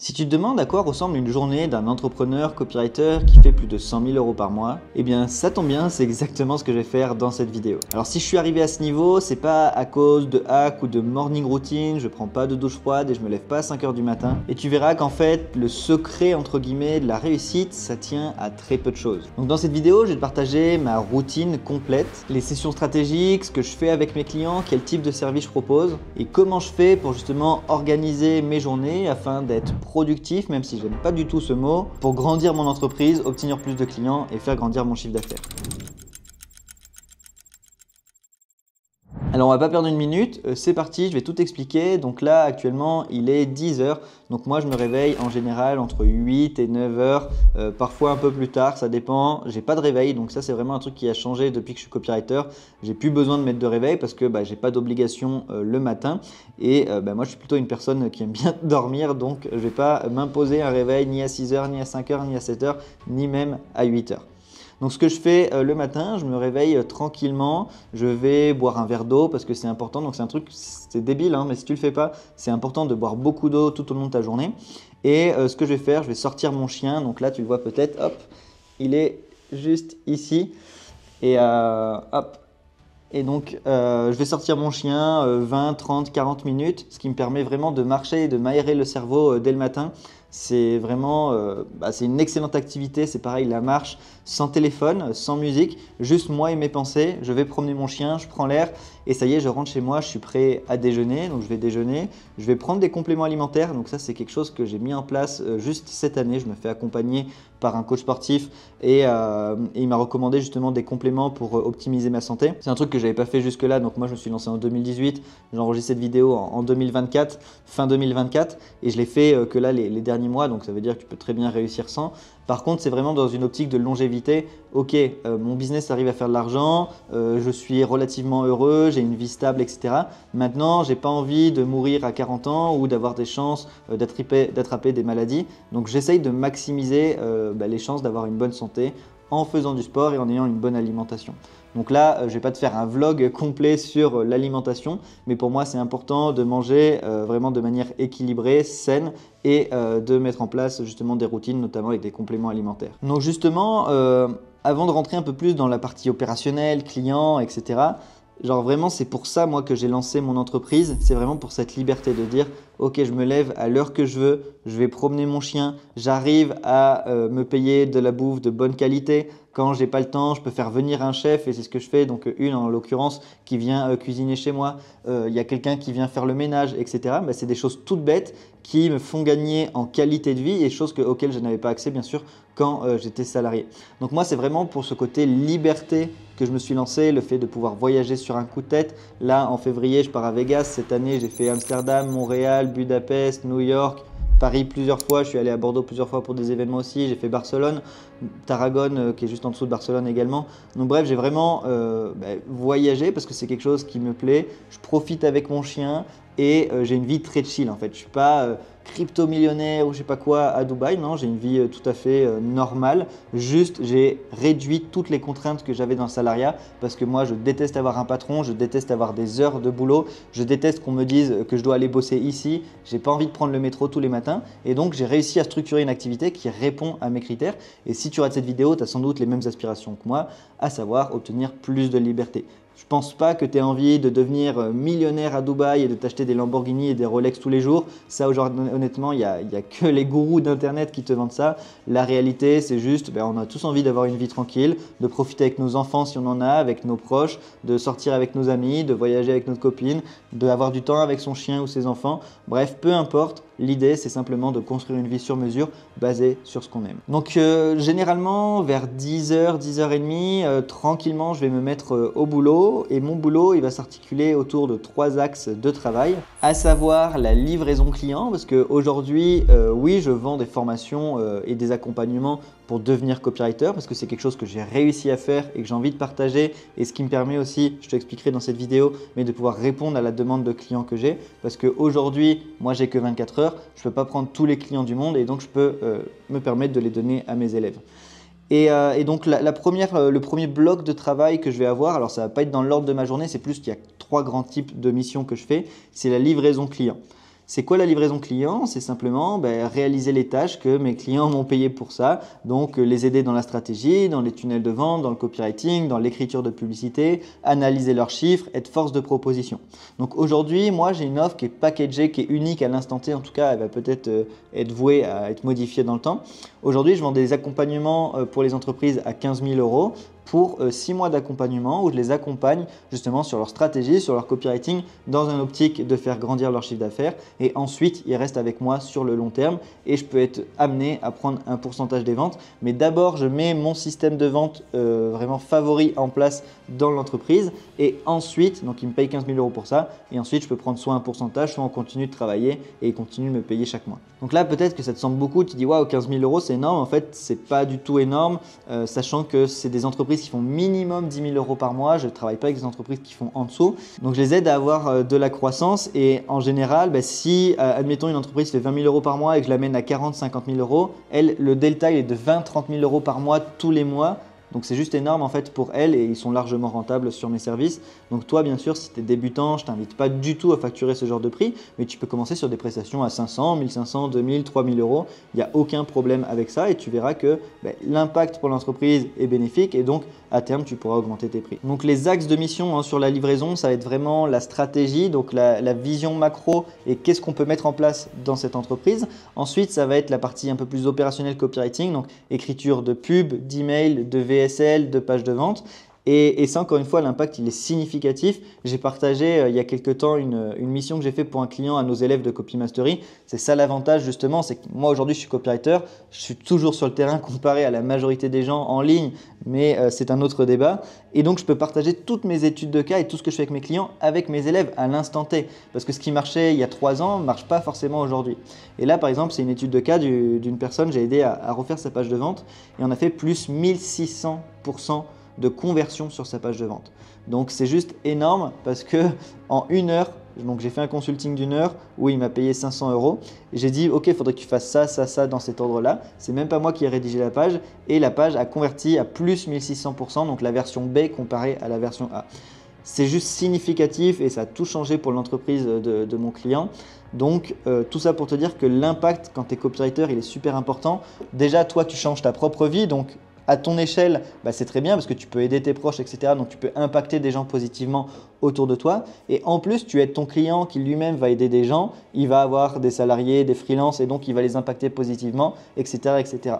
Si tu te demandes à quoi ressemble une journée d'un entrepreneur copywriter qui fait plus de 100 000 € par mois, eh bien ça tombe bien, c'est exactement ce que je vais faire dans cette vidéo. Alors si je suis arrivé à ce niveau, c'est pas à cause de hacks ou de morning routine, je prends pas de douche froide et je me lève pas à 5 h du matin. Et tu verras qu'en fait, le secret entre guillemets de la réussite, ça tient à très peu de choses. Donc dans cette vidéo, je vais te partager ma routine complète, les sessions stratégiques, ce que je fais avec mes clients, quel type de service je propose et comment je fais pour justement organiser mes journées afin d'être productif, même si j'aime pas du tout ce mot, pour grandir mon entreprise, obtenir plus de clients et faire grandir mon chiffre d'affaires. Alors on va pas perdre une minute, c'est parti, je vais tout expliquer. Donc là actuellement il est 10 h, donc moi je me réveille en général entre 8 et 9 h, parfois un peu plus tard, ça dépend. J'ai pas de réveil, donc ça c'est vraiment un truc qui a changé depuis que je suis copywriter. J'ai plus besoin de mettre de réveil parce que j'ai pas d'obligation le matin et moi je suis plutôt une personne qui aime bien dormir, donc je vais pas m'imposer un réveil ni à 6 h, ni à 5 h, ni à 7 h, ni même à 8 h. Donc ce que je fais le matin, je me réveille tranquillement, je vais boire un verre d'eau parce que c'est important. Donc c'est un truc, c'est débile, mais si tu le fais pas, c'est important de boire beaucoup d'eau tout au long de ta journée. Et ce que je vais faire, je vais sortir mon chien. Donc là, tu le vois peut-être, hop, il est juste ici. Et hop. Et donc, je vais sortir mon chien 20, 30, 40 minutes, ce qui me permet vraiment de marcher et de m'aérer le cerveau dès le matin. C'est vraiment c'est une excellente activité. C'est pareil, la marche sans téléphone, sans musique, juste moi et mes pensées. Je vais promener mon chien, je prends l'air et ça y est, je rentre chez moi, je suis prêt à déjeuner. Donc, je vais déjeuner, je vais prendre des compléments alimentaires. Donc ça, c'est quelque chose que j'ai mis en place juste cette année. Je me fais accompagner par un coach sportif et il m'a recommandé justement des compléments pour optimiser ma santé. C'est un truc que je n'avais pas fait jusque-là. Donc moi, je me suis lancé en 2018. J'ai enregistré cette vidéo en 2024, fin 2024 et je l'ai fait que là les derniers mois. Donc ça veut dire que tu peux très bien réussir sans. Par contre, c'est vraiment dans une optique de longévité. Ok, mon business arrive à faire de l'argent, je suis relativement heureux, j'ai une vie stable, etc. Maintenant, j'ai pas envie de mourir à 40 ans ou d'avoir des chances d'attraper des maladies. Donc, j'essaye de maximiser les chances d'avoir une bonne santé en faisant du sport et en ayant une bonne alimentation. Donc là, je ne vais pas te faire un vlog complet sur l'alimentation, mais pour moi, c'est important de manger vraiment de manière équilibrée, saine et de mettre en place justement des routines, notamment avec des compléments alimentaires. Donc justement, avant de rentrer un peu plus dans la partie opérationnelle, client, etc., genre vraiment, c'est pour ça moi que j'ai lancé mon entreprise. C'est vraiment pour cette liberté de dire ok, je me lève à l'heure que je veux, je vais promener mon chien, j'arrive à me payer de la bouffe de bonne qualité. Quand j'ai pas le temps, je peux faire venir un chef et c'est ce que je fais. Donc une en l'occurrence qui vient cuisiner chez moi, il y a quelqu'un qui vient faire le ménage, etc. C'est des choses toutes bêtes qui me font gagner en qualité de vie et choses auxquelles je n'avais pas accès bien sûr quand j'étais salarié. Donc moi c'est vraiment pour ce côté liberté que je me suis lancé, le fait de pouvoir voyager sur un coup de tête. Là en février je pars à Vegas, cette année j'ai fait Amsterdam, Montréal, Budapest, New York, Paris plusieurs fois, je suis allé à Bordeaux plusieurs fois pour des événements aussi, j'ai fait Barcelone, Tarragone qui est juste en dessous de Barcelone également. Donc bref, j'ai vraiment voyagé parce que c'est quelque chose qui me plaît, je profite avec mon chien et j'ai une vie très chill en fait. Je ne suis pas crypto-millionnaire ou je sais pas quoi à Dubaï, non, j'ai une vie tout à fait normale. Juste, j'ai réduit toutes les contraintes que j'avais dans le salariat parce que moi, je déteste avoir un patron, je déteste avoir des heures de boulot, je déteste qu'on me dise que je dois aller bosser ici, j'ai pas envie de prendre le métro tous les matins et donc j'ai réussi à structurer une activité qui répond à mes critères. Et si tu regardes cette vidéo, tu as sans doute les mêmes aspirations que moi, à savoir obtenir plus de liberté. Je ne pense pas que tu aies envie de devenir millionnaire à Dubaï et de t'acheter des Lamborghini et des Rolex tous les jours. Ça, honnêtement, il n'y a que les gourous d'Internet qui te vendent ça. La réalité, c'est juste, on a tous envie d'avoir une vie tranquille, de profiter avec nos enfants si on en a, avec nos proches, de sortir avec nos amis, de voyager avec notre copine, d'avoir du temps avec son chien ou ses enfants. Bref, peu importe. L'idée, c'est simplement de construire une vie sur mesure basée sur ce qu'on aime. Donc, généralement, vers 10 h, 10 h 30, tranquillement, je vais me mettre au boulot. Et mon boulot, il va s'articuler autour de 3 axes de travail, à savoir la livraison client. Parce qu'aujourd'hui, oui, je vends des formations et des accompagnements pour devenir copywriter parce que c'est quelque chose que j'ai réussi à faire et que j'ai envie de partager et ce qui me permet aussi, je te expliquerai dans cette vidéo, mais de pouvoir répondre à la demande de clients que j'ai parce qu'aujourd'hui, moi j'ai que 24 heures, je ne peux pas prendre tous les clients du monde et donc je peux me permettre de les donner à mes élèves. Et donc le premier bloc de travail que je vais avoir, alors ça ne va pas être dans l'ordre de ma journée, c'est plus qu'il y a 3 grands types de missions que je fais, c'est la livraison client. C'est quoi la livraison client? C'est simplement réaliser les tâches que mes clients m'ont payé pour ça. Donc les aider dans la stratégie, dans les tunnels de vente, dans le copywriting, dans l'écriture de publicité, analyser leurs chiffres, être force de proposition. Donc aujourd'hui, moi j'ai une offre qui est packagée, qui est unique à l'instant T. En tout cas, elle va peut-être être vouée à être modifiée dans le temps. Aujourd'hui, je vends des accompagnements pour les entreprises à 15 000 € pour 6 mois d'accompagnement où je les accompagne justement sur leur stratégie, sur leur copywriting dans une optique de faire grandir leur chiffre d'affaires et ensuite ils restent avec moi sur le long terme et je peux être amené à prendre un pourcentage des ventes. Mais d'abord, je mets mon système de vente vraiment favori en place dans l'entreprise et ensuite, donc ils me payent 15 000 € pour ça et ensuite je peux prendre soit un pourcentage, soit on continue de travailler et ils continuent de me payer chaque mois. Donc là, peut-être que ça te semble beaucoup, tu dis waouh, 15 000 € c'est énorme. En fait, c'est pas du tout énorme, sachant que c'est des entreprises qui font minimum 10 000 € par mois. Je ne travaille pas avec des entreprises qui font en dessous. Donc, je les aide à avoir de la croissance et en général, si admettons une entreprise fait 20 000 € par mois et que je l'amène à 40 000 – 50 000 €, elle, le delta il est de 20 000 – 30 000 € par mois tous les mois. Donc c'est juste énorme en fait pour elles et ils sont largement rentables sur mes services. Donc toi bien sûr si tu es débutant, je ne t'invite pas du tout à facturer ce genre de prix, mais tu peux commencer sur des prestations à 500, 1500, 2000, 3000 €. Il n'y a aucun problème avec ça et tu verras que l'impact pour l'entreprise est bénéfique et donc à terme tu pourras augmenter tes prix. Donc les axes de mission sur la livraison, ça va être vraiment la stratégie, donc la vision macro et qu'est-ce qu'on peut mettre en place dans cette entreprise. Ensuite ça va être la partie un peu plus opérationnelle copywriting, donc écriture de pub, d'email, de VSL, de pages de vente. Et ça, encore une fois, l'impact, il est significatif. J'ai partagé il y a quelques temps une mission que j'ai fait pour un client à nos élèves de Copy Mastery. C'est ça l'avantage justement, c'est que moi aujourd'hui, je suis copywriter. Je suis toujours sur le terrain comparé à la majorité des gens en ligne, mais c'est un autre débat. Et donc, je peux partager toutes mes études de cas et tout ce que je fais avec mes clients avec mes élèves à l'instant T. Parce que ce qui marchait il y a 3 ans ne marche pas forcément aujourd'hui. Et là, par exemple, c'est une étude de cas d'une personne, j'ai aidé à refaire sa page de vente et on a fait plus 1600% de conversion sur sa page de vente. Donc c'est juste énorme parce que en 1 heure, donc j'ai fait un consulting d'1 heure où il m'a payé 500 €. J'ai dit ok, il faudrait que tu fasses ça, ça, ça dans cet ordre-là. C'est même pas moi qui ai rédigé la page et la page a converti à plus 1600%, donc la version B comparée à la version A. C'est juste significatif et ça a tout changé pour l'entreprise de mon client. Donc tout ça pour te dire que l'impact quand tu es copywriter, il est super important. Déjà toi tu changes ta propre vie, donc à ton échelle, c'est très bien parce que tu peux aider tes proches, etc. Donc, tu peux impacter des gens positivement autour de toi. Et en plus, tu aides ton client qui lui-même va aider des gens. Il va avoir des salariés, des freelances et donc il va les impacter positivement, etc. etc.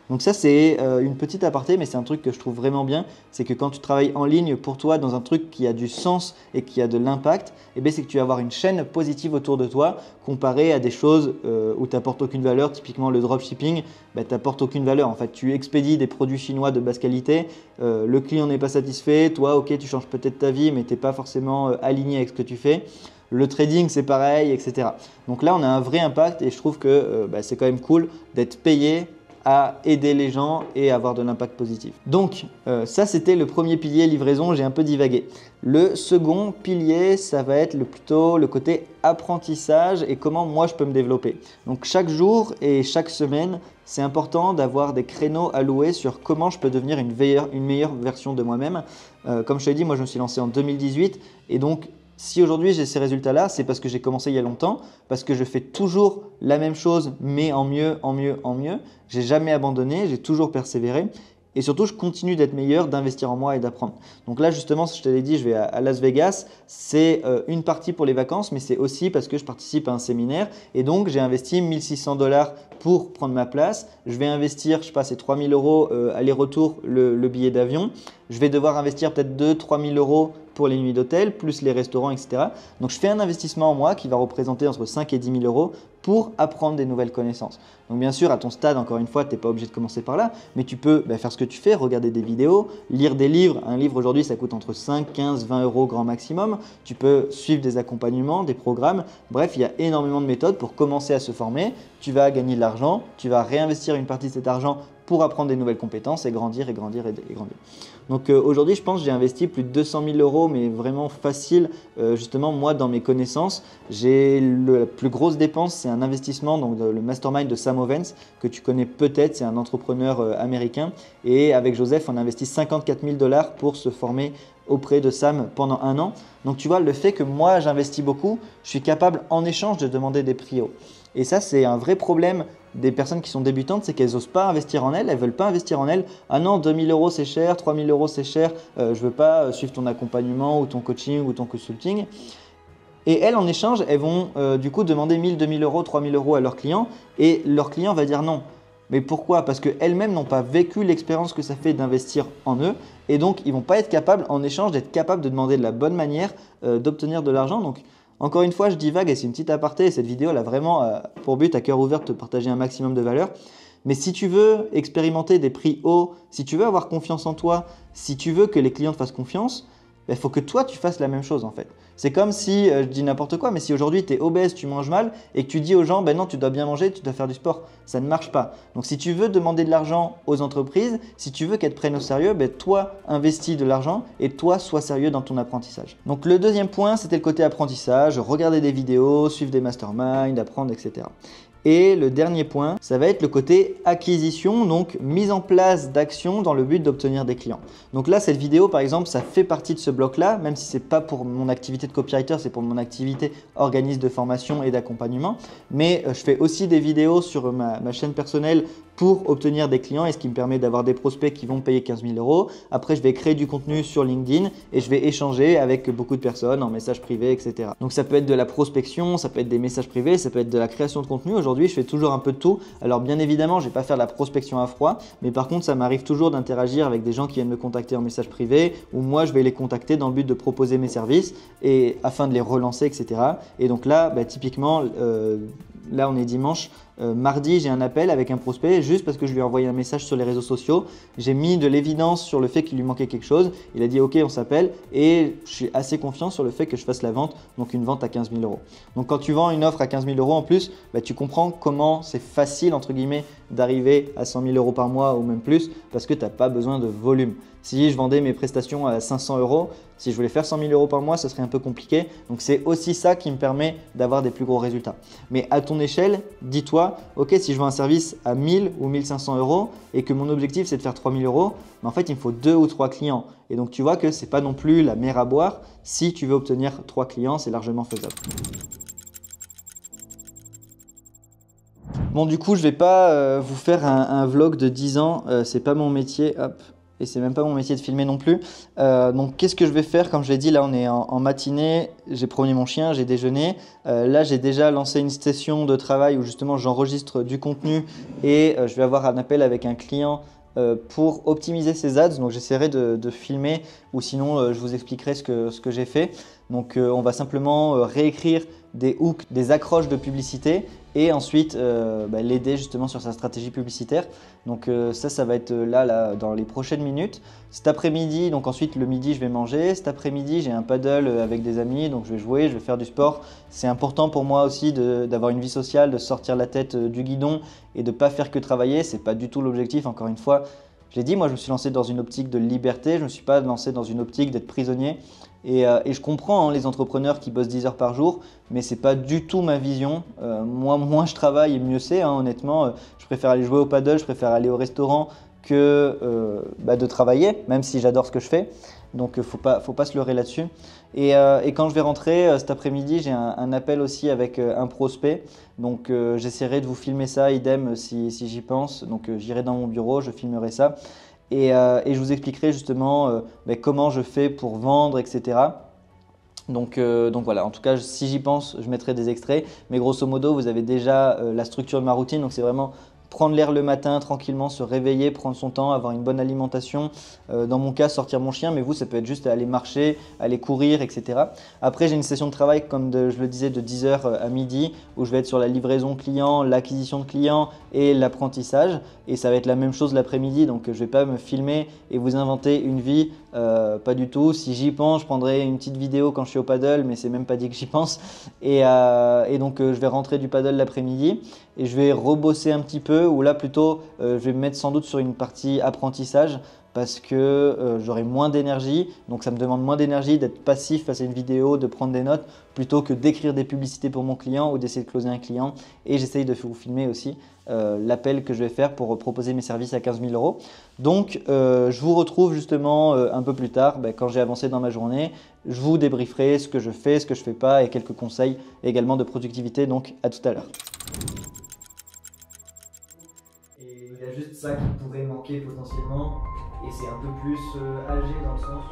Donc ça, c'est une petite aparté, mais c'est un truc que je trouve vraiment bien. C'est que quand tu travailles en ligne pour toi dans un truc qui a du sens et qui a de l'impact, c'est que tu vas avoir une chaîne positive autour de toi comparé à des choses où tu n'apportes aucune valeur. Typiquement, le dropshipping, tu n'apportes aucune valeur. En fait, tu expédies des produits chinois de basse qualité, le client n'est pas satisfait, toi, ok, tu changes peut-être ta vie, mais tu n'es pas forcément aligné avec ce que tu fais. Le trading, c'est pareil, etc. Donc là, on a un vrai impact et je trouve que c'est quand même cool d'être payé à aider les gens et avoir de l'impact positif. Donc ça c'était le premier pilier livraison, j'ai un peu divagué. Le second pilier, ça va être plutôt le côté apprentissage et comment moi je peux me développer. Donc chaque jour et chaque semaine, c'est important d'avoir des créneaux alloués sur comment je peux devenir une meilleure version de moi-même. Comme je t'ai dit, moi je me suis lancé en 2018 et donc si aujourd'hui j'ai ces résultats-là, c'est parce que j'ai commencé il y a longtemps, parce que je fais toujours la même chose, mais en mieux, en mieux, en mieux. J'ai jamais abandonné, j'ai toujours persévéré. Et surtout, je continue d'être meilleur, d'investir en moi et d'apprendre. Donc là, justement, je te l'ai dit, je vais à Las Vegas. C'est une partie pour les vacances, mais c'est aussi parce que je participe à un séminaire. Et donc, j'ai investi 1600 $ pour prendre ma place. Je vais investir, je sais pas, c'est 3000 € aller-retour le billet d'avion. Je vais devoir investir peut-être 2 000 – 3 000 € pour les nuits d'hôtel, plus les restaurants, etc. Donc, je fais un investissement en moi qui va représenter entre 5 et 10 000 € pour apprendre des nouvelles connaissances. Donc, bien sûr, à ton stade, encore une fois, tu n'es pas obligé de commencer par là, mais tu peux faire ce que tu fais, regarder des vidéos, lire des livres. Un livre aujourd'hui, ça coûte entre 5, 15, 20 € grand maximum. Tu peux suivre des accompagnements, des programmes. Bref, il y a énormément de méthodes pour commencer à se former. Tu vas gagner de l'argent, tu vas réinvestir une partie de cet argent pour apprendre des nouvelles compétences et grandir et grandir et grandir. Donc aujourd'hui, je pense que j'ai investi plus de 200 000 euros, mais vraiment facile. Justement, moi, dans mes connaissances, la plus grosse dépense, c'est un investissement, donc le mastermind de Sam Ovens, que tu connais peut-être, c'est un entrepreneur américain. Et avec Joseph, on a investi 54 000 $ pour se former auprès de Sam pendant 1 an. Donc tu vois, le fait que moi, j'investis beaucoup, je suis capable en échange de demander des prix hauts. Et ça, c'est un vrai problème des personnes qui sont débutantes, c'est qu'elles n'osent pas investir en elles, elles ne veulent pas investir en elles. Ah non, 2 000 euros c'est cher, 3 000 euros c'est cher, je ne veux pas suivre ton accompagnement ou ton coaching ou ton consulting. Et elles, en échange, elles vont du coup demander 1 000, 2 000 euros, 3 000 euros à leur client et leur client va dire non. Mais pourquoi? Parce qu'elles-mêmes n'ont pas vécu l'expérience que ça fait d'investir en eux et donc ils ne vont pas être capables, en échange, d'être capables de demander de la bonne manière d'obtenir de l'argent. Donc, encore une fois, je divague et c'est une petite aparté. Et cette vidéo, elle a vraiment pour but, à cœur ouvert, de te partager un maximum de valeur. Mais si tu veux expérimenter des prix hauts, si tu veux avoir confiance en toi, si tu veux que les clients te fassent confiance, il faut que toi, tu fasses la même chose en fait. C'est comme si, je dis n'importe quoi, mais si aujourd'hui tu es obèse, tu manges mal et que tu dis aux gens, ben non, tu dois bien manger, tu dois faire du sport. Ça ne marche pas. Donc si tu veux demander de l'argent aux entreprises, si tu veux qu'elles te prennent au sérieux, ben toi, investis de l'argent et toi, sois sérieux dans ton apprentissage. Donc le deuxième point, c'était le côté apprentissage, regarder des vidéos, suivre des masterminds, apprendre, etc. Et le dernier point, ça va être le côté acquisition, donc mise en place d'actions dans le but d'obtenir des clients. Donc là, cette vidéo, par exemple, ça fait partie de ce bloc-là, même si ce n'est pas pour mon activité de copywriter, c'est pour mon activité organisme de formation et d'accompagnement. Mais je fais aussi des vidéos sur ma chaîne personnelle pour obtenir des clients et ce qui me permet d'avoir des prospects qui vont me payer 15 000 euros. Après, je vais créer du contenu sur LinkedIn et je vais échanger avec beaucoup de personnes en message privé, etc. Donc ça peut être de la prospection, ça peut être des messages privés, ça peut être de la création de contenu. Aujourd'hui, je fais toujours un peu de tout. Alors bien évidemment, je ne vais pas faire de la prospection à froid, mais par contre, ça m'arrive toujours d'interagir avec des gens qui viennent me contacter en message privé ou moi, je vais les contacter dans le but de proposer mes services et afin de les relancer, etc. Et donc là, typiquement, là on est dimanche, mardi j'ai un appel avec un prospect juste parce que je lui ai envoyé un message sur les réseaux sociaux. J'ai mis de l'évidence sur le fait qu'il lui manquait quelque chose. Il a dit ok, on s'appelle et je suis assez confiant sur le fait que je fasse la vente, donc une vente à 15 000 euros. Donc quand tu vends une offre à 15 000 euros en plus, tu comprends comment c'est facile entre guillemets d'arriver à 100 000 euros par mois ou même plus parce que tu n'as pas besoin de volume. Si je vendais mes prestations à 500 euros, si je voulais faire 100 000 euros par mois, ce serait un peu compliqué. Donc c'est aussi ça qui me permet d'avoir des plus gros résultats. Mais à ton échelle, dis-toi, ok, si je vends un service à 1000 ou 1500 euros et que mon objectif c'est de faire 3000 euros, mais en fait il me faut 2 ou 3 clients. Et donc tu vois que ce n'est pas non plus la mer à boire. Si tu veux obtenir 3 clients, c'est largement faisable. Bon, du coup, je ne vais pas vous faire un vlog de 10 ans. C'est pas mon métier. Hop. Et c'est même pas mon métier de filmer non plus. Donc qu'est-ce que je vais faire? Comme je l'ai dit, là on est en matinée, j'ai promené mon chien, j'ai déjeuné. Là j'ai déjà lancé une session de travail où justement j'enregistre du contenu et je vais avoir un appel avec un client pour optimiser ses ads. Donc j'essaierai de filmer ou sinon je vous expliquerai ce que j'ai fait. Donc on va simplement réécrire des hooks, des accroches de publicité et ensuite l'aider justement sur sa stratégie publicitaire. Donc ça va être là dans les prochaines minutes. Cet après-midi, donc ensuite le midi je vais manger. Cet après-midi j'ai un paddle avec des amis, donc je vais jouer, je vais faire du sport. C'est important pour moi aussi d'avoir une vie sociale, de sortir la tête du guidon et de ne pas faire que travailler. Ce n'est pas du tout l'objectif, encore une fois. Je l'ai dit, moi je me suis lancé dans une optique de liberté, je ne me suis pas lancé dans une optique d'être prisonnier. Et je comprends les entrepreneurs qui bossent 10 heures par jour, mais ce n'est pas du tout ma vision. Moi, moins je travaille et mieux c'est, honnêtement. Je préfère aller jouer au paddle, je préfère aller au restaurant que de travailler, même si j'adore ce que je fais. Donc, faut pas se leurrer là-dessus. Et quand je vais rentrer cet après-midi, j'ai un appel aussi avec un prospect. Donc, j'essaierai de vous filmer ça, idem si j'y pense. Donc, j'irai dans mon bureau, je filmerai ça. Et je vous expliquerai justement comment je fais pour vendre, etc. Donc voilà, en tout cas, si j'y pense, je mettrai des extraits. Mais grosso modo, vous avez déjà la structure de ma routine. Donc c'est vraiment prendre l'air le matin tranquillement, se réveiller, prendre son temps, avoir une bonne alimentation. Dans mon cas, sortir mon chien, mais vous, ça peut être juste aller marcher, aller courir, etc. Après, j'ai une session de travail, comme je le disais, de 10 h à midi, où je vais être sur la livraison client, l'acquisition de clients et l'apprentissage. Et ça va être la même chose l'après-midi, donc je ne vais pas me filmer et vous inventer une vie pas du tout. Si j'y pense, je prendrai une petite vidéo quand je suis au paddle, mais c'est même pas dit que j'y pense. Et donc je vais rentrer du paddle l'après-midi et je vais rebosser un petit peu, ou là plutôt je vais me mettre sans doute sur une partie apprentissage parce que j'aurai moins d'énergie, donc ça me demande moins d'énergie d'être passif face à une vidéo, de prendre des notes, plutôt que d'écrire des publicités pour mon client ou d'essayer de closer un client. Et j'essaye de vous filmer aussi l'appel que je vais faire pour proposer mes services à 15 000 euros. Donc je vous retrouve justement un peu plus tard, quand j'ai avancé dans ma journée. Je vous débrieferai ce que je fais, ce que je ne fais pas et quelques conseils également de productivité. Donc à tout à l'heure. Et il y a juste ça qui pourrait manquer potentiellement, et c'est un peu plus âgé dans le sens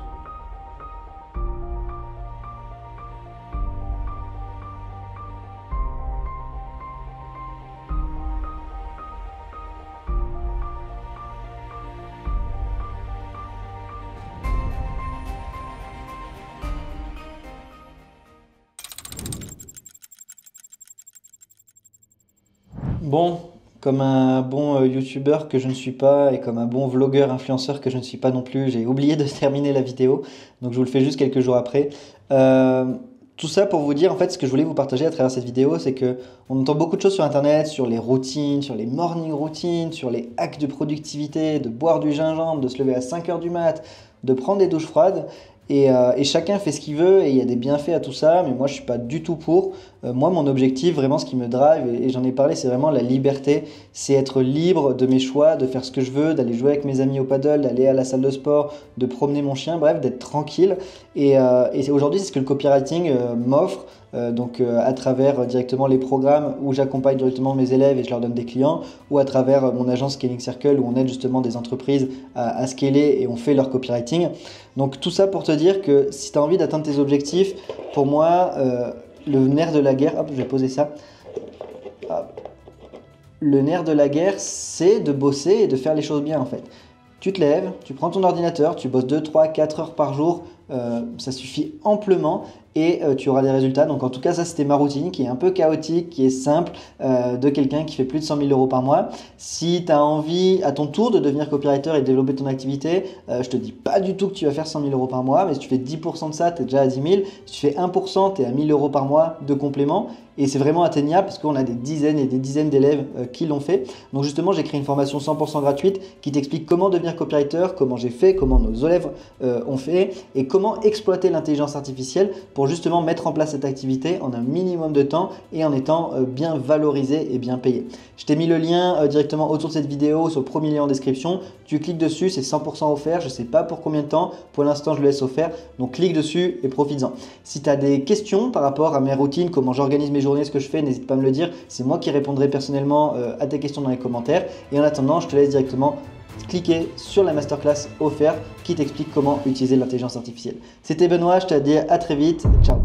Bon, comme un bon youtubeur que je ne suis pas et comme un bon vlogueur influenceur que je ne suis pas non plus, j'ai oublié de terminer la vidéo, donc je vous le fais juste quelques jours après. Euh, Tout ça pour vous dire, en fait, ce que je voulais vous partager à travers cette vidéo, c'est que on entend beaucoup de choses sur Internet, sur les routines, sur les morning routines, sur les hacks de productivité, de boire du gingembre, de se lever à 5 heures du mat, de prendre des douches froides. Et chacun fait ce qu'il veut et il y a des bienfaits à tout ça, mais moi je suis pas du tout pour. Moi mon objectif, vraiment ce qui me drive, et j'en ai parlé, c'est vraiment la liberté. C'est être libre de mes choix, de faire ce que je veux, d'aller jouer avec mes amis au paddle, d'aller à la salle de sport, de promener mon chien, bref, d'être tranquille. Et aujourd'hui c'est ce que le copywriting m'offre. À travers directement les programmes où j'accompagne directement mes élèves et je leur donne des clients, ou à travers mon agence Scaling Circle où on aide justement des entreprises à scaler et on fait leur copywriting. Donc tout ça pour te dire que si tu as envie d'atteindre tes objectifs, pour moi, le nerf de la guerre, hop, je vais poser ça. Hop. Le nerf de la guerre, c'est de bosser et de faire les choses bien en fait. Tu te lèves, tu prends ton ordinateur, tu bosses 2, 3, 4 heures par jour, ça suffit amplement et tu auras des résultats. Donc en tout cas, ça c'était ma routine qui est un peu chaotique, qui est simple, de quelqu'un qui fait plus de 100 000 euros par mois. Si tu as envie à ton tour de devenir copywriter et de développer ton activité, je te dis pas du tout que tu vas faire 100 000 euros par mois, mais si tu fais 10% de ça, tu es déjà à 10 000. Si tu fais 1%, tu es à 1 000 euros par mois de complément. Et c'est vraiment atteignable parce qu'on a des dizaines et des dizaines d'élèves qui l'ont fait. Donc justement, j'ai créé une formation 100% gratuite qui t'explique comment devenir copywriter, comment j'ai fait, comment nos élèves ont fait et comment exploiter l'intelligence artificielle pour justement mettre en place cette activité en un minimum de temps et en étant bien valorisé et bien payé. Je t'ai mis le lien directement autour de cette vidéo sur le premier lien en description. Tu cliques dessus, c'est 100% offert. Je ne sais pas pour combien de temps. Pour l'instant, je le laisse offert. Donc clique dessus et profites-en. Si tu as des questions par rapport à mes routines, comment j'organise mes journées, ce que je fais, n'hésite pas à me le dire. C'est moi qui répondrai personnellement à tes questions dans les commentaires. Et en attendant, je te laisse directement cliquer sur la masterclass offerte qui t'explique comment utiliser l'intelligence artificielle. C'était Benoît, je te dis à très vite. Ciao.